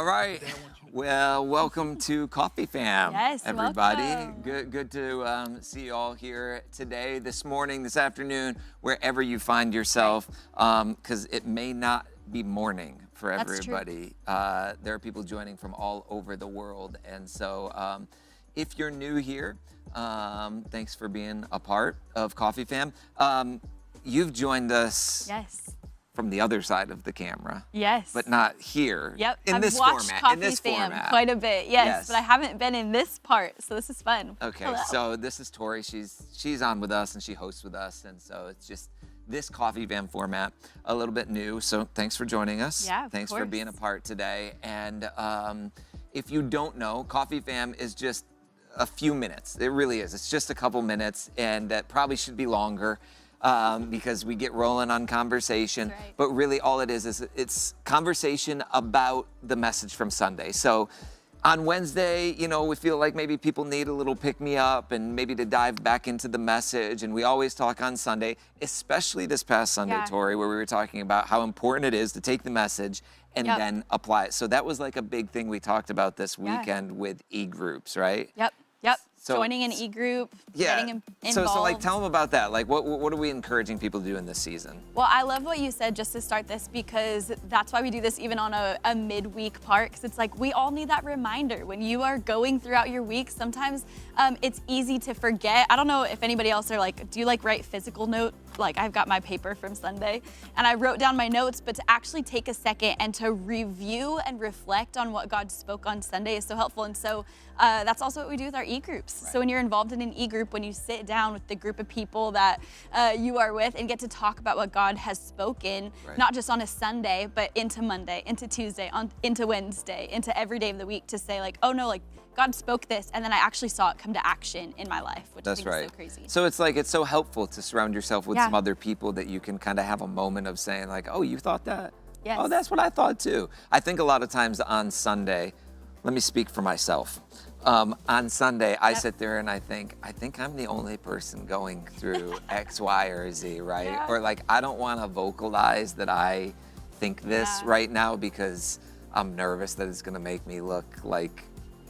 All right. Well, welcome to CoffeeFam, Yes, everybody. welcome. Good to see you all here today, this morning, this afternoon, wherever you find yourself, because it may not be morning for That's true. everybody. There are people joining from all over the world, and so if you're new here, thanks for being a part of CoffeeFam. You've joined us. Yes. From the other side of the camera. Yes. But not here. Yep. In this I've watched format. In this CoffeeFam format. quite a bit. Yes, Yes. but I haven't been in this part, so this is fun. Okay, Hello. so this is Tori. She's on with us and she hosts with us, and so it's just this CoffeeFam format, a little bit new. So thanks for joining us. Yeah, of Thanks for course. being a part today. And if you don't know, CoffeeFam is just a few minutes. It really is. It's just a couple minutes, and that probably should be longer. Because we get rolling on conversation, That's right. but really all it is it's conversation about the message from Sunday. So on Wednesday, we feel like maybe people need a little pick-me-up and maybe to dive back into the message, and we always talk on Sunday, especially this past Sunday, Yeah. Tori, where we were talking about how important it is to take the message and Yep. then apply it. So that was like a big thing we talked about this Yeah. weekend with e-groups, right? Yep. So- Joining an e-group, getting involved. So like tell them about that. Like what are we encouraging people to do in this season? Well, I love what you said just to start this, because that's why we do this even on a midweek part, because it's like we all need that reminder. When you are going throughout your week, sometimes it's easy to forget. I don't know if anybody else are like, do you like write physical note? Like I've got my paper from Sunday and I wrote down my notes, but to actually take a second and to review and reflect on what God spoke on Sunday is so helpful. And so that's also what we do with our e-groups. Right. So when you're involved in an e-group, when you sit down with the group of people that you are with and get to talk about what God has spoken, Right. not just on a Sunday, but into Monday, into Tuesday, into Wednesday, into every day of the week, to say like, oh no, like God spoke this, and then I actually saw it come to action in my life, which That's I think right. is so crazy. So it's like it's so helpful to surround yourself with Yeah. some other people that you can kind of have a moment of saying like, oh, you thought that? Yes. Oh, that's what I thought too. I think a lot of times on Sunday, let me speak for myself. On Sunday, I sit there and I think I'm the only person going through X, Y, or Z, right? Yeah. Or like, I don't want to vocalize that I think this Yeah. right now because I'm nervous that it's going to make me look like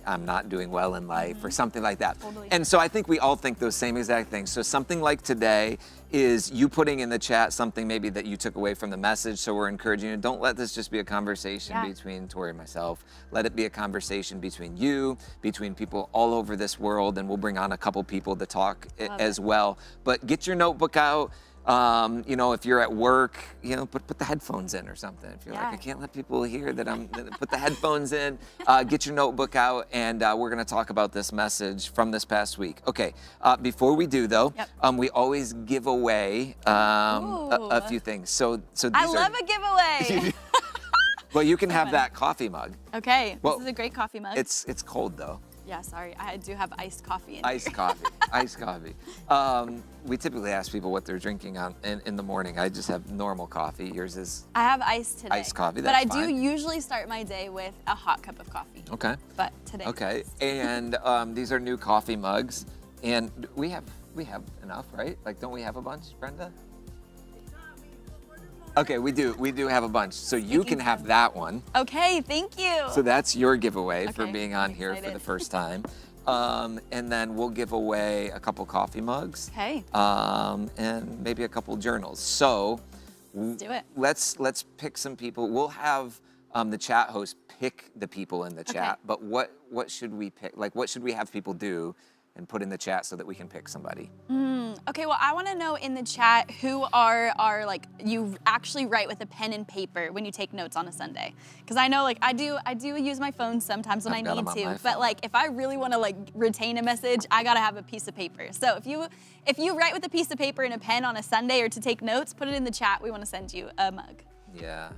I'm not doing well in life or something like that. Totally. And so I think we all think those same exact things. So something like today is you putting in the chat something maybe that you took away from the message. So we're encouraging you, don't let this just be a conversation Yeah. between Tori and myself. Let it be a conversation between you, between people all over this world, and we'll bring on a couple people to talk Love as it. well. But get your notebook out. If you're at work, put the headphones in or something. If you're like, Yeah. I can't let people hear that put the headphones in, get your notebook out, and we're going to talk about this message from this past week. Okay, before we do though, Yep. we always give away a few things. So these I are, love a giveaway. well, you can have fun. that coffee mug. Okay, Well, this is a great coffee mug. It's cold though. Yeah, sorry, I do have iced coffee in Iced here. coffee, iced coffee. We typically ask people what they're drinking in the morning. I just have normal coffee. Yours is I have iced today. Iced coffee, But I that's do fine. usually start my day with a hot cup of coffee. okay. But today. Okay, and these are new coffee mugs, and we have enough, right? Like, don't we have a bunch, Brenda? Okay, we do have a bunch. So you can have that one. Okay, thank you. So that's your giveaway for Okay, being on I'm here for the excited. first time. And then we'll give away a couple coffee mugs. Okay. And maybe a couple journals. So Let's do it. Let's pick some people. We'll have the chat host pick the people in the chat. But what should we pick? Like, what should we have people do and put in the chat so that we can pick somebody? Okay, well, I want to know in the chat who are like, you actually write with a pen and paper when you take notes on a Sunday. Because I know, like, I do use my phone sometimes when I've got I 'em need on to. my But phone. like, if I really want to like retain a message, I gotta have a piece of paper. So if you write with a piece of paper and a pen on a Sunday or to take notes, put it in the chat. We want to send you a mug. Yeah,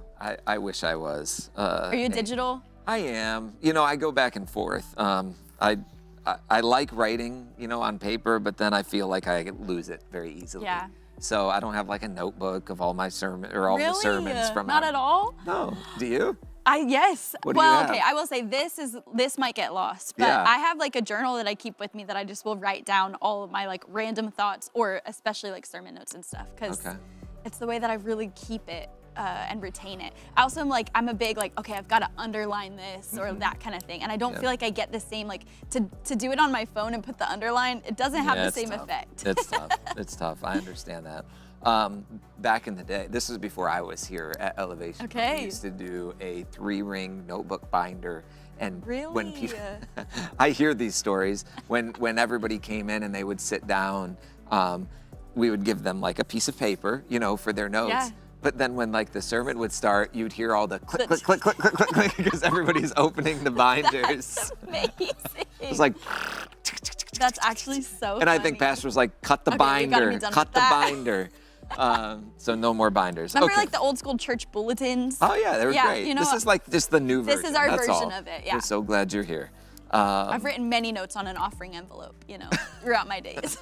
I wish I was. Are you digital? I am. I go back and forth. I like writing, on paper, but then I feel like I lose it very easily. Yeah. So I don't have like a notebook of all my sermon or all the sermons from. Not at all? No. Do you? Yes. What do you Well, have? okay, I will say this might get lost, but Yeah. I have like a journal that I keep with me that I just will write down all of my like random thoughts, or especially like sermon notes and stuff, because Okay. it's the way that I really keep it and retain it. I also am like, I'm a big like, okay, I've got to underline this or that kind of thing. And I don't feel like I get the same, like to do it on my phone and put the underline, it doesn't have the same effect. It's tough. It's tough. I understand that. Back in the day, this was before I was here at Elevation. Okay. We used to do a 3-ring notebook binder. And really? when people, I hear these stories, when everybody came in and they would sit down, we would give them like a piece of paper, you know, for their notes. Yeah. But then when like the sermon would start, you'd hear all the click, click, click, click, click, click, click, because everybody's opening the binders. That's amazing. It was like, that's actually so and I think Pastor was like, cut the binder, cut the binder. So no more binders. Remember like the old school church bulletins? Oh yeah, they were great. You know, this is like just the new version. This is our That's version all. of it, yeah. We're so glad you're here. I've written many notes on an offering envelope, you know, throughout my days.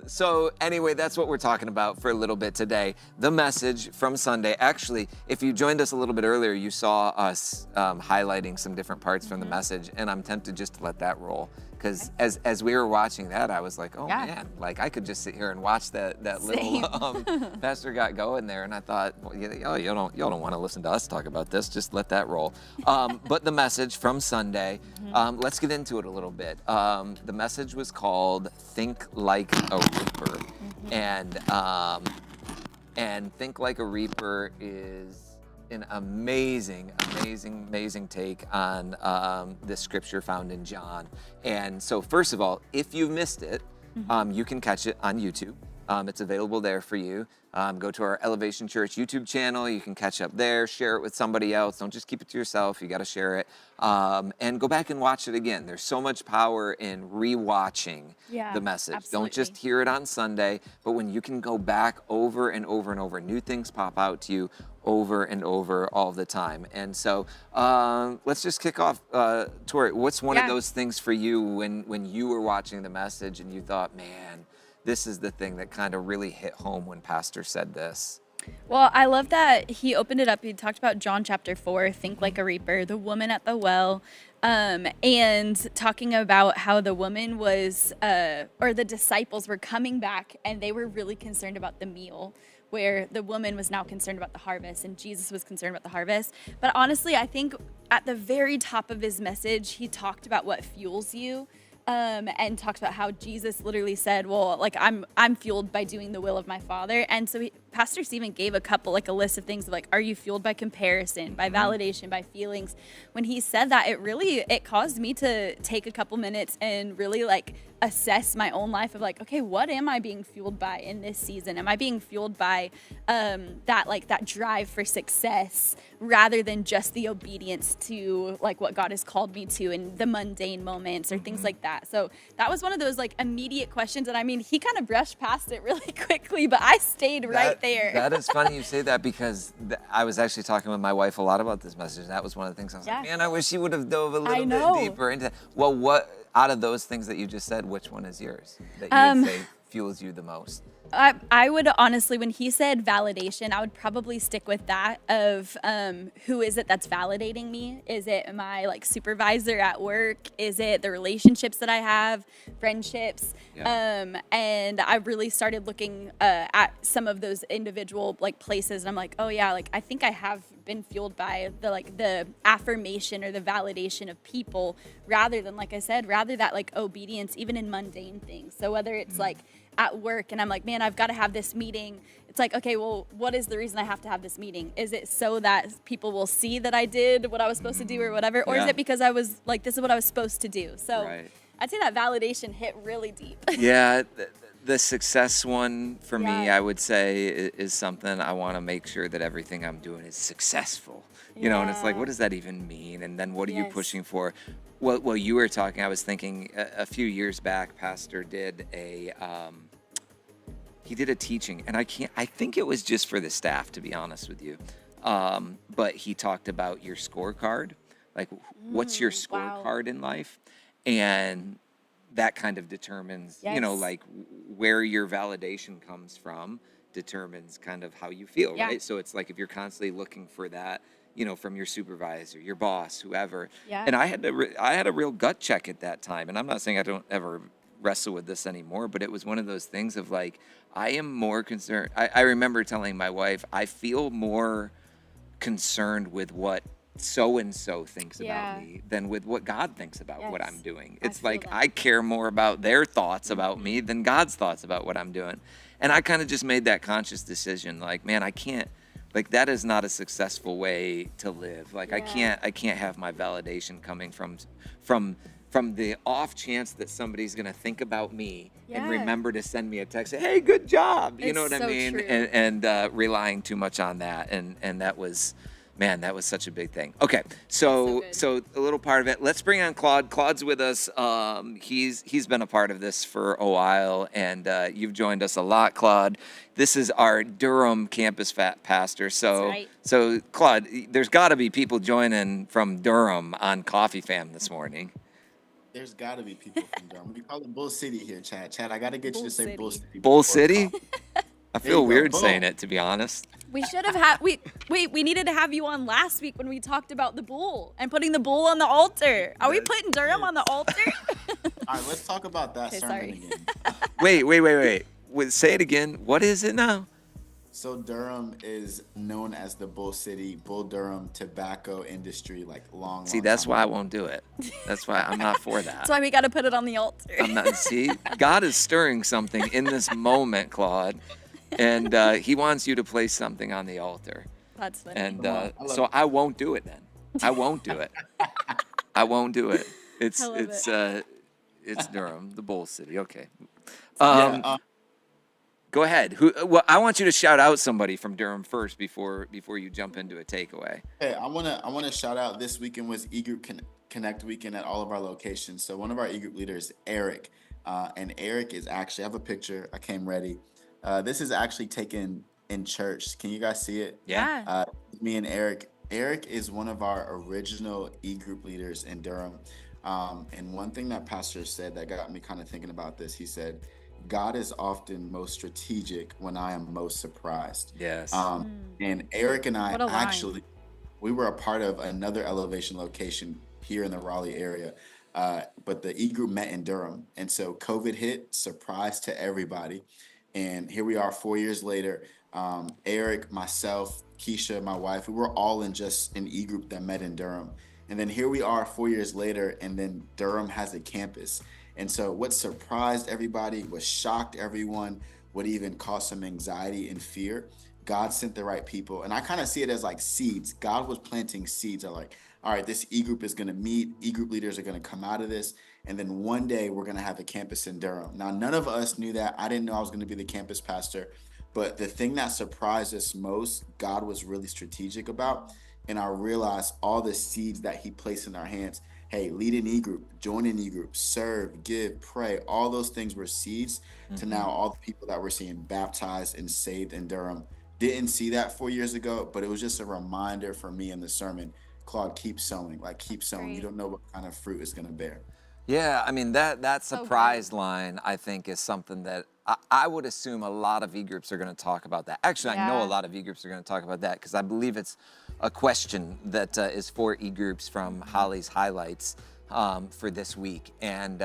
So anyway, that's what we're talking about for a little bit today. The message from Sunday. Actually, if you joined us a little bit earlier, you saw us highlighting some different parts from the message, and I'm tempted just to let that roll. Because as we were watching that, I was like, oh man, like I could just sit here and watch that little Pastor got going there, and I thought, well, y'all don't want to listen to us talk about this. Just let that roll. But the message from Sunday, let's get into it a little bit. The message was called "Think Like a Reaper," and "Think Like a Reaper" is an amazing take on this scripture found in John. And so first of all, if you missed it, you can catch it on YouTube. It's available there for you. Go to our Elevation Church YouTube channel. You can catch up there, share it with somebody else. Don't just keep it to yourself. You got to share it. And go back and watch it again. There's so much power in rewatching the message. Absolutely. Don't just hear it on Sunday, but when you can go back over and over and over, new things pop out to you over and over all the time. And so let's just kick off. Tori, what's one of those things for you when you were watching the message and you thought, man, this is the thing that kind of really hit home when Pastor said this? Well, I love that he opened it up. He talked about John chapter 4, think like a reaper, the woman at the well, and talking about how the woman was, or the disciples were coming back and they were really concerned about the meal, where the woman was now concerned about the harvest and Jesus was concerned about the harvest. But honestly, I think at the very top of his message, he talked about what fuels you. And talked about how Jesus literally said, well, like I'm fueled by doing the will of my Father. And so Pastor Steven gave a list of things like, are you fueled by comparison, by validation, by feelings? When he said that, it caused me to take a couple minutes and really like assess my own life of like, okay, what am I being fueled by in this season? Am I being fueled by that drive for success rather than just the obedience to like what God has called me to in the mundane moments or things like that? So that was one of those like immediate questions. And I mean, he kind of brushed past it really quickly, but I stayed right there. That is funny you say that, because I was actually talking with my wife a lot about this message. And that was one of the things I was like, man, I wish he would have dove a little bit deeper into that. Well, what out of those things that you just said, which one is yours that you would say fuels you the most? I would honestly, when he said validation, I would probably stick with that of who is it that's validating me? Is it my like supervisor at work? Is it the relationships that I have, friendships? And I really started looking at some of those individual like places, and I'm like, oh yeah, like I think I have been fueled by the affirmation or the validation of people rather than, like I said, that like obedience even in mundane things. So whether it's like at work and I'm like, man, I've got to have this meeting. It's like, okay, well, what is the reason I have to have this meeting? Is it so that people will see that I did what I was supposed to do or whatever? Or is it because I was like, this is what I was supposed to do? So I'd say that validation hit really deep. Yeah. The success one for me, I would say, is something I want to make sure that everything I'm doing is successful. You know, and it's like, what does that even mean? And then what are you pushing for? Well, you were talking, I was thinking a few years back, Pastor did a teaching, and I think it was just for the staff, to be honest with you. But he talked about your scorecard, like what's your scorecard in life? And that kind of determines, you know, like where your validation comes from determines kind of how you feel, right? So it's like if you're constantly looking for that, you know, from your supervisor, your boss, whoever. And I had a real gut check at that time. And I'm not saying I don't ever wrestle with this anymore, but it was one of those things of like, I am more concerned. I remember telling my wife, I feel more concerned with what so-and-so thinks about me than with what God thinks about what I'm doing. It's like, I care more about their thoughts about me than God's thoughts about what I'm doing. And I kind of just made that conscious decision, like, man, I can't, like, that is not a successful way to live. Like, I can't have my validation coming from the off chance that somebody's gonna think about me and remember to send me a text, say, hey, good job. You know what I mean? True. And relying too much on that. And that was, man, that was such a big thing. Okay, so a little part of it. Let's bring on Claude. Claude's with us. He's been a part of this for a while, and you've joined us a lot, Claude. This is our Durham campus pastor. So, That's right. So Claude, there's got to be people joining from Durham on CoffeeFam this morning. There's got to be people from Durham. We call it Bull City here, Chad. Chad, I got to get you to say Bull City. Bull City? I There feel you go. weird Boom. saying it, to be honest. We should have had we needed to have you on last week when we talked about the bull and putting the bull on the altar. Are we putting Durham on the altar? All right, let's talk about that Okay, sermon sorry. again. Wait. Say it again. What is it now? So Durham is known as the Bull City, Bull Durham tobacco industry, like long. See, that's why I won't do it. That's why I'm not for that. That's why we got to put it on the altar. I'm not. See, God is stirring something in this moment, Claude, and He wants you to place something on the altar. That's funny. And I love so it. I won't do it then. I won't do it. I won't do it. It's I love it's Durham, the Bull City. Okay. Yeah, Go ahead. Well, I want you to shout out somebody from Durham first before you jump into a takeaway. hey, I wanna shout out. This weekend was eGroup Connect weekend at all of our locations. So one of our eGroup leaders, Eric, and Eric is actually, I have a picture. I came ready. This is actually taken in church. Can you guys see it? Yeah. Me and Eric. Eric is one of our original e-group leaders in Durham. And one thing that Pastor said that got me kind of thinking about this, he said, God is often most strategic when I am most surprised. Yes. And Eric and I What a line. actually, we were a part of another elevation location here in the Raleigh area. But the e-group met in Durham. And so COVID hit, surprise to everybody. And here we are 4 years later. Eric, myself, Keisha, my wife, we were all in just an e-group that met in Durham. And then here we are 4 years later, and then Durham has a campus. And so what surprised everybody, what shocked everyone, what even caused some anxiety and fear, God sent the right people. And I kind of see it as like seeds. God was planting seeds. Of like, all right, this e-group is going to meet. E-group leaders are going to come out of this. And then one day we're going to have a campus in Durham. Now, none of us knew that. I didn't know I was going to be the campus pastor. But the thing that surprised us most, God was really strategic about. And I realized all the seeds that He placed in our hands. Hey, lead an e-group, join an e-group, serve, give, pray. All those things were seeds to now all the people that we're seeing baptized and saved in Durham. Didn't see that 4 years ago, but it was just a reminder for me in the sermon. Claude, keep sowing, like keep sowing. You Great. don't know what kind of fruit it's going to bear. Yeah, I mean, that So surprise line, I think, is something that I would assume a lot of e-groups are going to talk about that. Actually, I know Yeah. a lot of e-groups are going to talk about that because I believe it's a question that is for e-groups from Holly's highlights for this week. And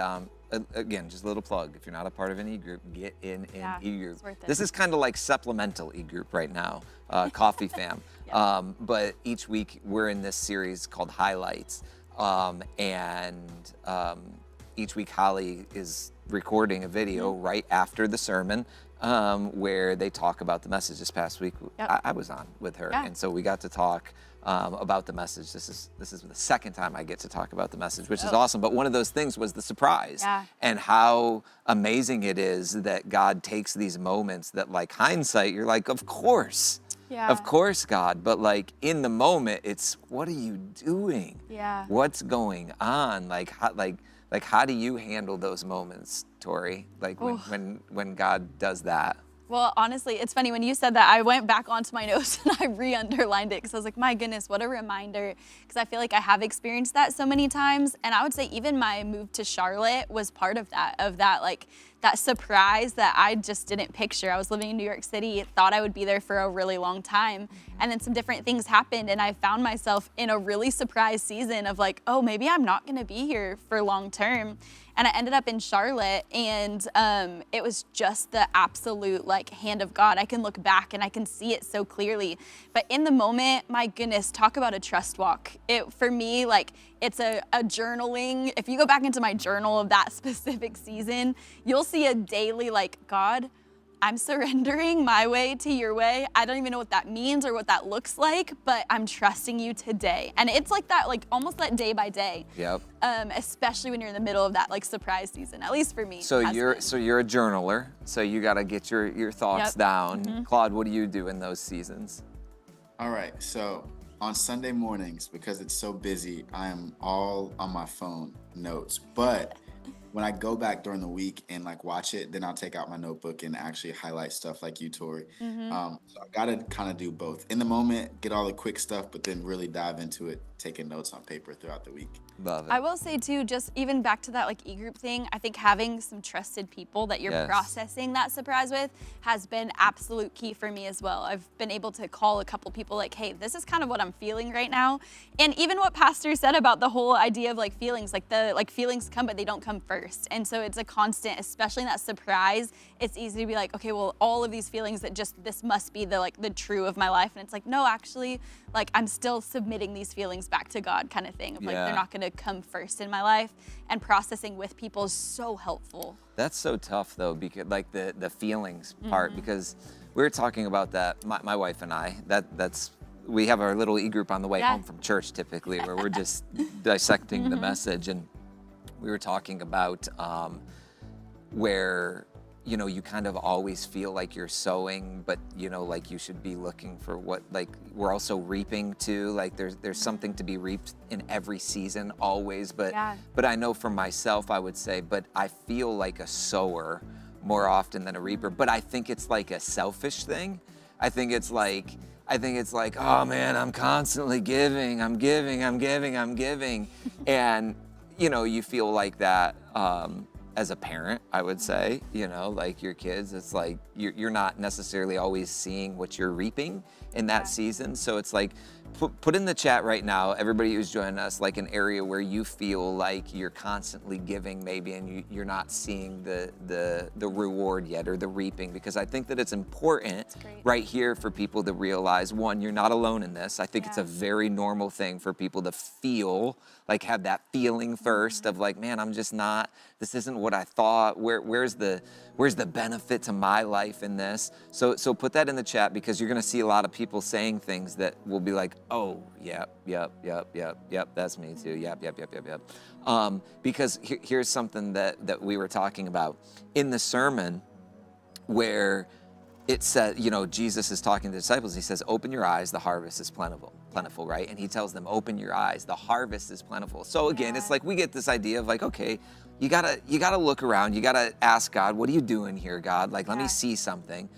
again, just a little plug. If you're not a part of an e-group, get in an Yeah, e-group. it's worth it. This is kind of like supplemental e-group right now, CoffeeFam. But each week we're in this series called Highlights. Each week Holly is recording a video right after the sermon where they talk about the message. This past week I was on with her, Yeah. and so we got to talk about the message. This is the second time I get to talk about the message, which is awesome. But one of those things was the surprise and how amazing it is that God takes these moments that, like, hindsight, you're like, of course. Yeah. Of course, God, but like in the moment, it's what are you doing? Yeah. What's going on? Like how do you handle those moments, Tori? Like when God does that? Well, honestly, it's funny when you said that, I went back onto my notes and I re-underlined it because I was like, my goodness, what a reminder. Because I feel like I have experienced that so many times. And I would say even my move to Charlotte was part of that like that surprise that I just didn't picture. I was living in New York City, thought I would be there for a really long time. And then some different things happened, and I found myself in a really surprise season of like, oh, maybe I'm not gonna be here for long term. And I ended up in Charlotte, and it was just the absolute like hand of God. I can look back and I can see it so clearly. But in the moment, my goodness, talk about a trust walk. For me, like, it's a journaling. If you go back into my journal of that specific season, you'll see a daily like, God, I'm surrendering my way to your way. I don't even know what that means or what that looks like, but I'm trusting you today. And it's like that, like almost that day by day. Yep. Especially when you're in the middle of that like surprise season, at least for me. So you're a journaler. So you got to get your thoughts down. Claude, what do you do in those seasons? All right. So on Sunday mornings, because it's so busy, I am all on my phone notes. But when I go back during the week and like watch it, then I'll take out my notebook and actually highlight stuff like you, Tori. So I gotta kind of do both. In the moment, get all the quick stuff, but then really dive into it, taking notes on paper throughout the week. Love it. I will say too, just even back to that like e-group thing, I think having some trusted people that you're processing that surprise with has been absolute key for me as well. I've been able to call a couple people like, hey, this is kind of what I'm feeling right now. And even what Pastor said about the whole idea of like feelings, like the like feelings come, but they don't come first. And so it's a constant, especially in that surprise, it's easy to be like, okay, well, all of these feelings that just, this must be the like the true of my life. And it's like, no, actually, like I'm still submitting these feelings back to God kind of thing. Of like, they're not gonna come first in my life, and processing with people is so helpful. That's so tough though, because like the feelings part, because we were talking about that, my wife and I, we have our little e-group on the way home from church typically, where we're just dissecting the message, and we were talking about where, you know, you kind of always feel like you're sowing, but you know, like you should be looking for what, like we're also reaping too. Like there's something to be reaped in every season always. But I know for myself, I would say, but I feel like a sower more often than a reaper. But I think it's like a selfish thing. I think it's like, oh man, I'm constantly giving, I'm giving. And you know, you feel like that as a parent, I would say, you know, like your kids, it's like you're not necessarily always seeing what you're reaping in that season. So it's like, put in the chat right now, everybody who's joining us, like an area where you feel like you're constantly giving maybe, and you're not seeing the reward yet, or the reaping, because I think that it's important right here for people to realize, one, you're not alone in this. I think it's a very normal thing for people to feel, like have that feeling first of like, man, I'm just not, this isn't what I thought. Where's the benefit to my life in this? So put that in the chat, because you're gonna see a lot of people saying things that will be like, oh, yep, that's me too, yep. Because here's something that we were talking about in the sermon, where it said, you know, Jesus is talking to the disciples. He says, open your eyes, the harvest is plentiful, right? And he tells them, open your eyes, the harvest is plentiful. So again, it's like we get this idea of like, okay, you gotta look around, you gotta ask God, what are you doing here, God? Like, let me see something.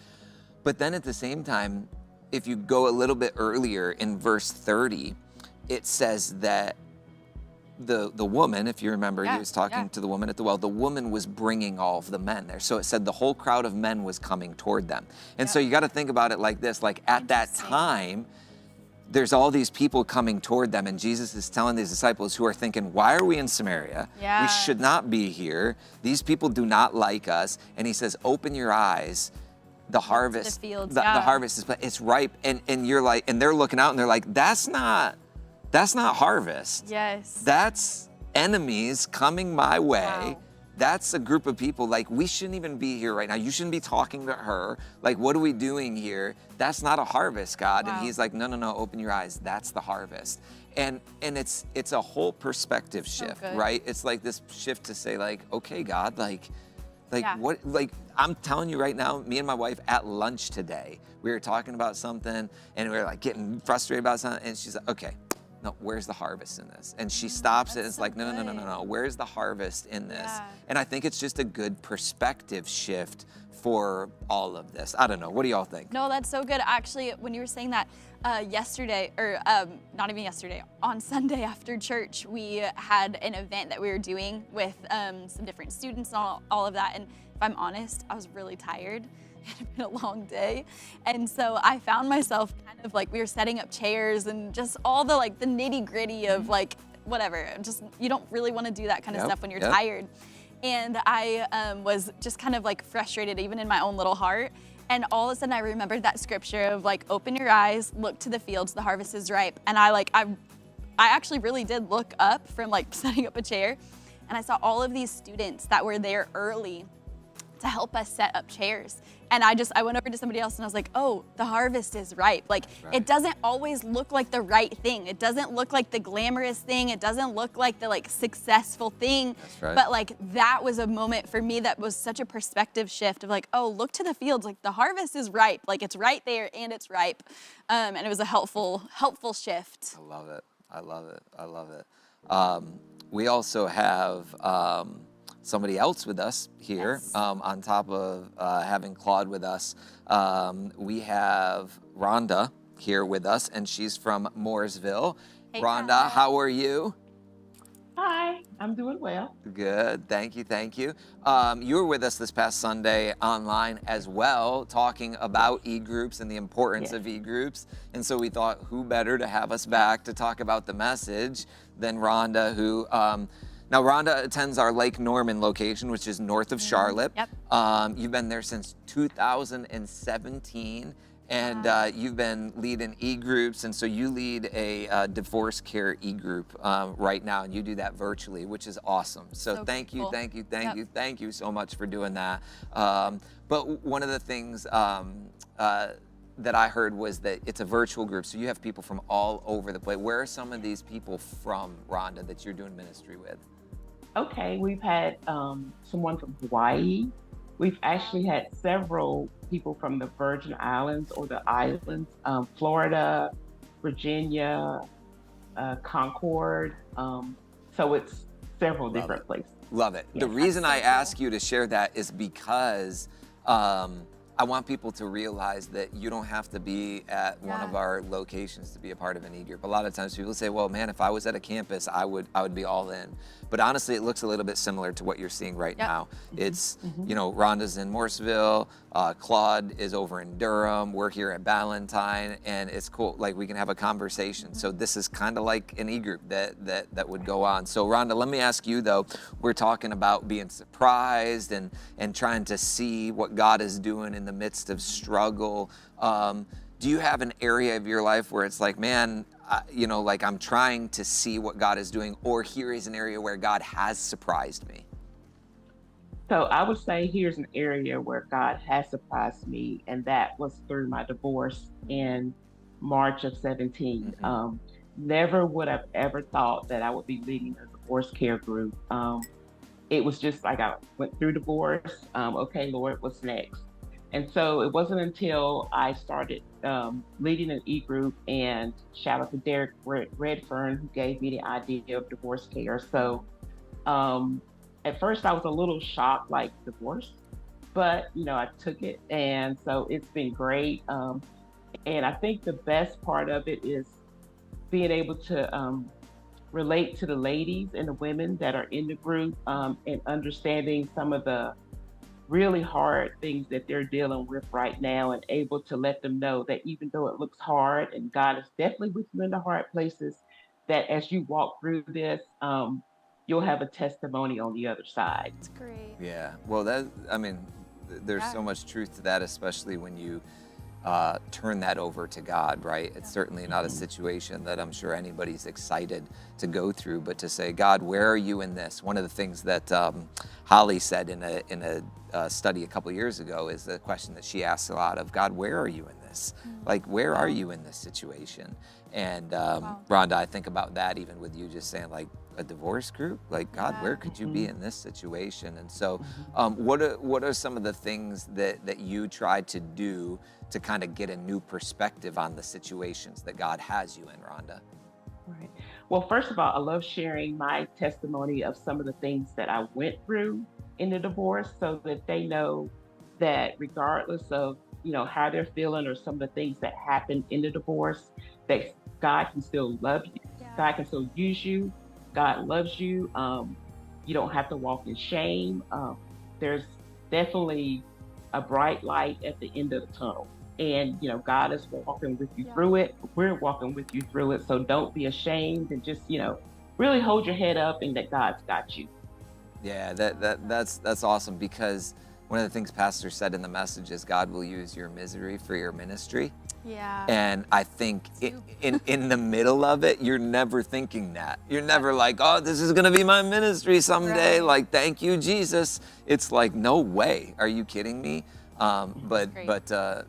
But then at the same time, if you go a little bit earlier in verse 30, it says that the woman, if you remember, he was talking to the woman at the well, the woman was bringing all of the men there. So it said the whole crowd of men was coming toward them. And so you got to think about it like this, like at that time, there's all these people coming toward them, and Jesus is telling these disciples who are thinking, why are we in Samaria? We should not be here. These people do not like us. And he says, open your eyes. The harvest, the harvest it's ripe. And you're like, and they're looking out and they're like, that's not harvest. That's enemies coming my way. That's a group of people, like, we shouldn't even be here right now. You shouldn't be talking to her. Like, what are we doing here? That's not a harvest, God. And he's like, no, open your eyes. That's the harvest. And it's a whole perspective shift, right? It's like this shift to say like, okay, God, what, like, I'm telling you right now, me and my wife at lunch today, we were talking about something and we were like getting frustrated about something. And she's like, okay, no, where's the harvest in this? And she stops it and it's so like, no, where's the harvest in this? Yeah. And I think it's just a good perspective shift for all of this. I don't know, what do y'all think? No, that's so good. Actually, when you were saying that yesterday, or not even yesterday, on Sunday after church, we had an event that we were doing with some different students and all of that. And if I'm honest, I was really tired. It had been a long day. And so I found myself kind of like, we were setting up chairs and just all the like the nitty gritty of like, whatever, just, you don't really want to do that kind of stuff when you're tired. And I was just kind of like frustrated, even in my own little heart. And all of a sudden I remembered that scripture of like, open your eyes, look to the fields, the harvest is ripe. And I actually really did look up from like setting up a chair, and I saw all of these students that were there early to help us set up chairs. And I went over to somebody else and I was like, oh, the harvest is ripe. Like, it doesn't always look like the right thing. It doesn't look like the glamorous thing. It doesn't look like the like successful thing. That's right. But like, that was a moment for me that was such a perspective shift of like, oh, look to the fields. Like, the harvest is ripe. Like, it's right there and it's ripe. And it was a helpful shift. I love it. I love it. I love it. We also have somebody else with us here. On top of having Claude with us, we have Rhonda here with us, and she's from Mooresville. Hey, Rhonda, Rhonda. how are you? Hi, I'm doing well. Good, thank you, thank you. You were with us this past Sunday online as well, talking about e-groups and the importance of e-groups. And so we thought, who better to have us back to talk about the message than Rhonda, who, now Rhonda attends our Lake Norman location, which is north of Charlotte. Yep. You've been there since 2017. And you've been leading e-groups, and so you lead a divorce care e-group right now, and you do that virtually, which is awesome. So thank you, cool. thank you, thank you, thank you so much for doing that. But one of the things that I heard was that it's a virtual group, so you have people from all over the place. Where are some of these people from, Rhonda, that you're doing ministry with? Okay, we've had someone from Hawaii. We've actually had several people from the Virgin Islands or the islands, Florida, Virginia, Concord. So it's several different places. Love it. Yeah. The reason I ask you to share that is because I want people to realize that you don't have to be at one of our locations to be a part of an e-group. A lot of times people say, well, man, if I was at a campus, I would be all in. But honestly, it looks a little bit similar to what you're seeing right now. It's, you know, Rhonda's in Mooresville, Claude is over in Durham, we're here at Ballantyne, and it's cool. Like, we can have a conversation. So this is kind of like an e-group that would go on. So Rhonda, let me ask you though, we're talking about being surprised and trying to see what God is doing in the midst of struggle. Do you have an area of your life where it's like, man, you know, like I'm trying to see what God is doing, or here is an area where God has surprised me? So I would say here's an area where God has surprised me, and that was through my divorce in March of 17. Never would have ever thought that I would be leading a divorce care group. It was just like I went through divorce. Okay, Lord, what's next? And so it wasn't until I started leading an e-group, and shout out to Derek Redfern, who gave me the idea of divorce care. So at first I was a little shocked, like, divorce, but you know, I took it, and so it's been great. And I think the best part of it is being able to relate to the ladies and the women that are in the group, and understanding some of the really hard things that they're dealing with right now, and able to let them know that even though it looks hard, and God is definitely with you in the hard places, that as you walk through this, you'll have a testimony on the other side. It's great. Yeah, well, there's so much truth to that, especially when you turn that over to God, right? It's certainly not a situation that I'm sure anybody's excited to go through, but to say, God, where are you in this? One of the things that Holly said in a study a couple years ago is the question that she asks a lot of, God, where are you in this? Like, where are you in this situation? And Rhonda, I think about that even with you just saying, like, a divorce group, like, God, where could you be in this situation? And so what are some of the things that you tried to do to kind of get a new perspective on the situations that God has you in, Rhonda? Right. Well, first of all, I love sharing my testimony of some of the things that I went through in the divorce so that they know that regardless of, how they're feeling or some of the things that happened in the divorce, that God can still love you. Yeah. God can still use you. God loves you. You don't have to walk in shame. There's definitely a bright light at the end of the tunnel. And, God is walking with you Yeah. through it. We're walking with you through it. So don't be ashamed and just, really hold your head up and that God's got you. Yeah, that's awesome, because one of the things Pastor said in the message is God will use your misery for your ministry. Yeah. And I think in the middle of it, you're never thinking that. You're never like, oh, this is going to be my ministry someday. Right. Like, thank you, Jesus. It's like, no way. Are you kidding me? great.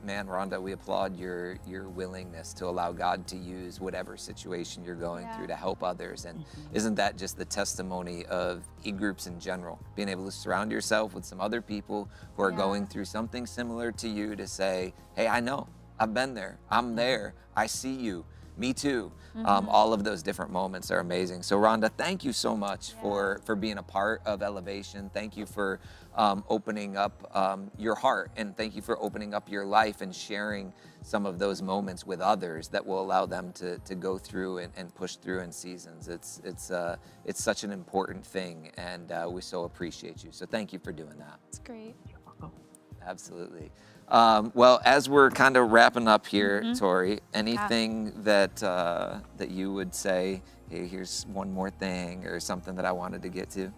Man, Rhonda, we applaud your willingness to allow God to use whatever situation you're going Yeah. through to help others. And isn't that just the testimony of e-groups in general? Being able to surround yourself with some other people who are Yeah. going through something similar to you to say, hey, I know. I've been there. I'm there. I see you. Me too. All of those different moments are amazing. So Rhonda, thank you so much for being a part of Elevation. Thank you for opening up your heart, and thank you for opening up your life and sharing some of those moments with others that will allow them to go through and push through in seasons. It's such an important thing, and we so appreciate you. So thank you for doing that. It's great. Absolutely. Well, as we're kind of wrapping up here, Tori, anything that you would say, hey, here's one more thing or something that I wanted to get to?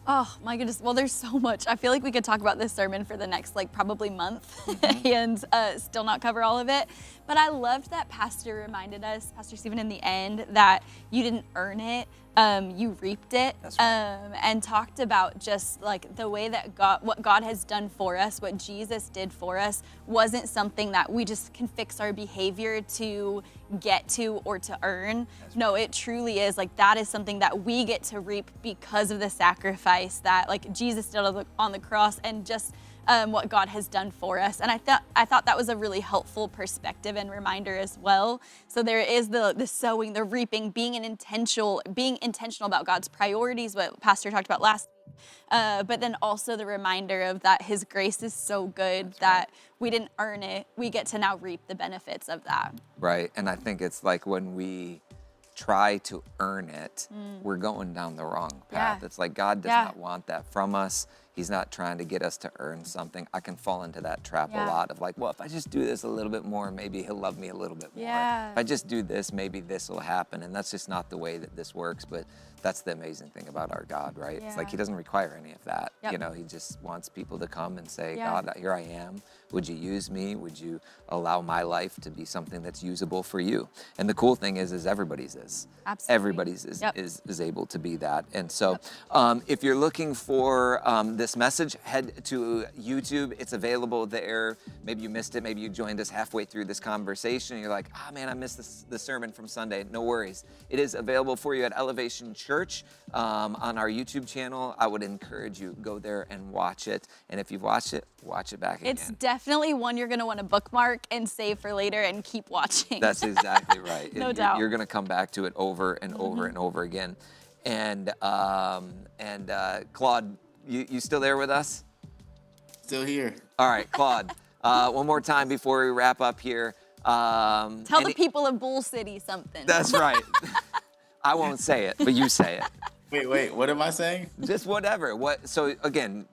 Oh my goodness. Well, there's so much. I feel like we could talk about this sermon for the next probably month and still not cover all of it. But I loved that Pastor reminded us, Pastor Steven, in the end, that you didn't earn it. You reaped it. That's right. And talked about just the way that what God has done for us, what Jesus did for us, wasn't something that we just can fix our behavior to get to or to earn. No, it truly is that is something that we get to reap because of the sacrifice that Jesus did on the cross, and just what God has done for us. And I thought that was a really helpful perspective and reminder as well. So there is the sowing, the reaping, being intentional about God's priorities, what Pastor talked about last week. But then also the reminder of that His grace is so good that we didn't earn it. We get to now reap the benefits of that. Right. And I think it's like when we try to earn it, we're going down the wrong path. Yeah. It's like God does Yeah. not want that from us. He's not trying to get us to earn something. I can fall into that trap a Yeah. lot of well, if I just do this a little bit more, maybe He'll love me a little bit more. Yeah. If I just do this, maybe this will happen. And that's just not the way that this works. But that's the amazing thing about our God, right? It's Yeah. He doesn't require any of that. Yep. He just wants people to come and say, Yeah. God, here I am. Would you use me? Would you allow my life to be something that's usable for you? And the cool thing is everybody's is. Absolutely. Everybody's Yep. is able to be that. And so if you're looking for this message, head to YouTube. It's available there. Maybe you missed it. Maybe you joined us halfway through this conversation. You're like, man, I missed the sermon from Sunday. No worries. It is available for you at Elevation Church on our YouTube channel. I would encourage you, go there and watch it. And if you've watched it, watch it back again. It's definitely one you're going to want to bookmark and save for later and keep watching. That's exactly right. No doubt. You're going to come back to it over and over and over again. And Claude, you still there with us? Still here. All right, Claude, one more time before we wrap up here. Tell the people of Bull City something. That's right. I won't say it, but you say it. Wait, what am I saying? Just whatever. So again,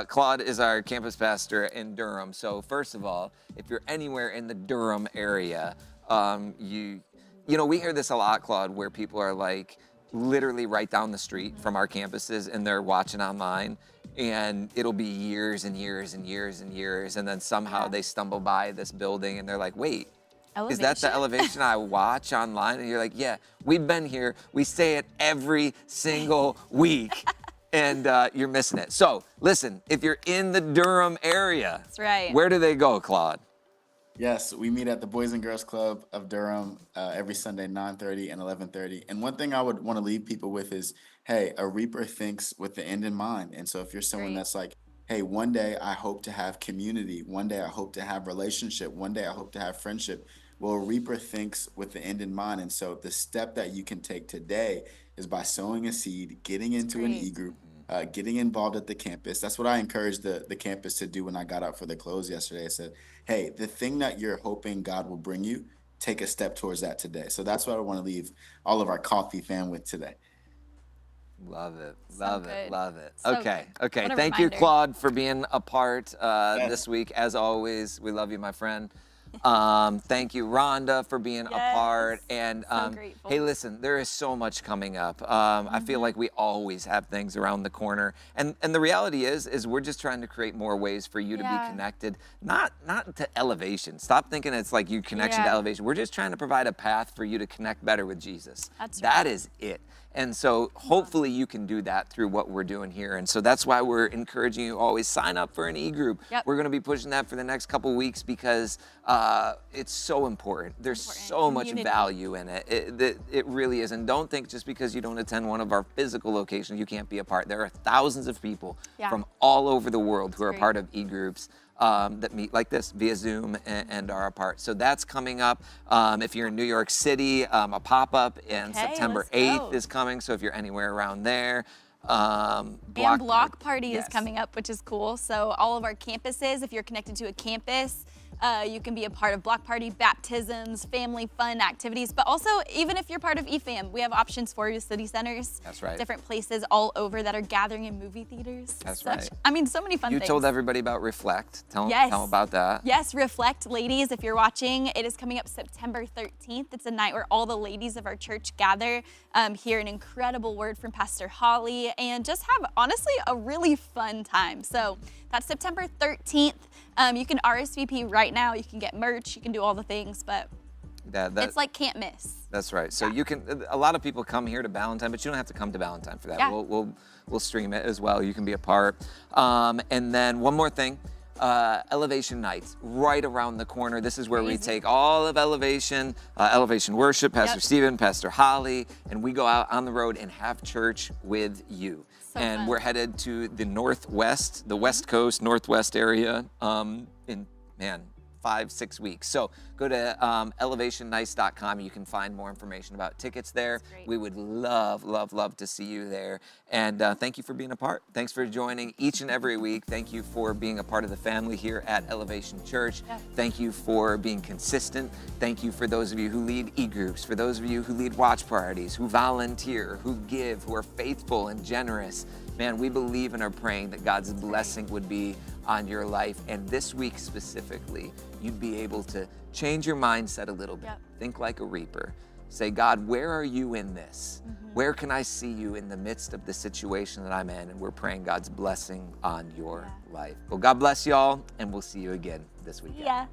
Claude is our campus pastor in Durham. So first of all, if you're anywhere in the Durham area, we hear this a lot, Claude, where people are literally right down the street from our campuses and they're watching online, and it'll be years and years and years and years, and then somehow they stumble by this building and they're like, wait, is that the Elevation I watch online? And you're like, yeah, we've been here. We say it every single week. And you're missing it. So listen, if you're in the Durham area, That's right. Where do they go, Claude? Yes, we meet at the Boys and Girls Club of Durham every Sunday, 9:30 and 11:30. And one thing I would want to leave people with is, hey, a reaper thinks with the end in mind. And so if you're someone Great. that's like, hey, one day I hope to have community, one day I hope to have relationship, one day I hope to have friendship, Well, a reaper thinks with the end in mind. And so the step that you can take today is by sowing a seed, getting into an great. e-group, getting involved at the campus. That's what I encouraged the campus to do when I got up for the close yesterday. I said, hey, the thing that you're hoping God will bring you, take a step towards that today. So that's what I want to leave all of our coffee fam with today. Love it. So Love it. good. Love it. So Okay. good. Okay. What a Thank you, reminder. Claude, for being a part Yes. this week. As always, we love you, my friend. Thank you, Rhonda, for being a part. Yes. And So grateful. hey, listen, there is so much coming up. I feel like we always have things around the corner. And the reality is we're just trying to create more ways for you to be Yeah. connected, not to elevation. Stop thinking it's like you connection to Yeah. elevation. We're just trying to provide a path for you to connect better with Jesus. That's That right. is it. And so hopefully you can do that through what we're doing here. And so that's why we're encouraging you always sign up for an e-group. Yep. We're going to be pushing that for the next couple weeks because it's so important. There's Important. so much Community. value in it. It really is. And don't think just because you don't attend one of our physical locations, you can't be a part. There are thousands of people Yeah. from all over the world who are a great. part of e-groups. That meet like this via Zoom and are a part. So that's coming up. If you're in New York City, a pop-up in Okay, September let's 8th go. is coming. So if you're anywhere around there, And Block Party is yes. coming up, which is cool. So all of our campuses, if you're connected to a campus, you can be a part of Block Party, baptisms, family fun activities. But also, even if you're part of EFAM, we have options for you, city centers. That's right. Different places all over that are gathering in movie theaters. That's right. I mean, so many fun You things. told everybody about Reflect. Tell Yes. them about that. Yes, Reflect, ladies, if you're watching, it is coming up September 13th. It's a night where all the ladies of our church gather, hear an incredible word from Pastor Holly, and just have, honestly, a really fun time. So that's September 13th. You can RSVP right now. You can get merch. You can do all the things, but it's like can't miss. That's right. So you can. A lot of people come here to Valentine, but you don't have to come to Valentine for that. Yeah. We'll stream it as well. You can be a part. And then one more thing. Elevation Nights right around the corner. This is where we Crazy. take all of Elevation, Elevation Worship, Pastor Yep. Steven, Pastor Holly, and we go out on the road and have church with you. So and fun. we're headed to the Northwest, the West Coast, Northwest area in 5-6 weeks. So go to elevationnice.com. You can find more information about tickets there. That's great. We would love to see you there. And thank you for being a part. Thanks for joining each and every week. Thank you for being a part of the family here at Elevation Church. Yeah. Thank you for being consistent. Thank you for those of you who lead e-groups, for those of you who lead watch parties, who volunteer, who give, who are faithful and generous. Man, we believe and are praying that God's blessing would be on your life. And this week specifically, you'd be able to change your mindset a little bit. Yep. Think like a reaper. Say, God, where are you in this? Where can I see you in the midst of the situation that I'm in? And we're praying God's blessing on your life. Well, God bless y'all, and we'll see you again this weekend. Yeah.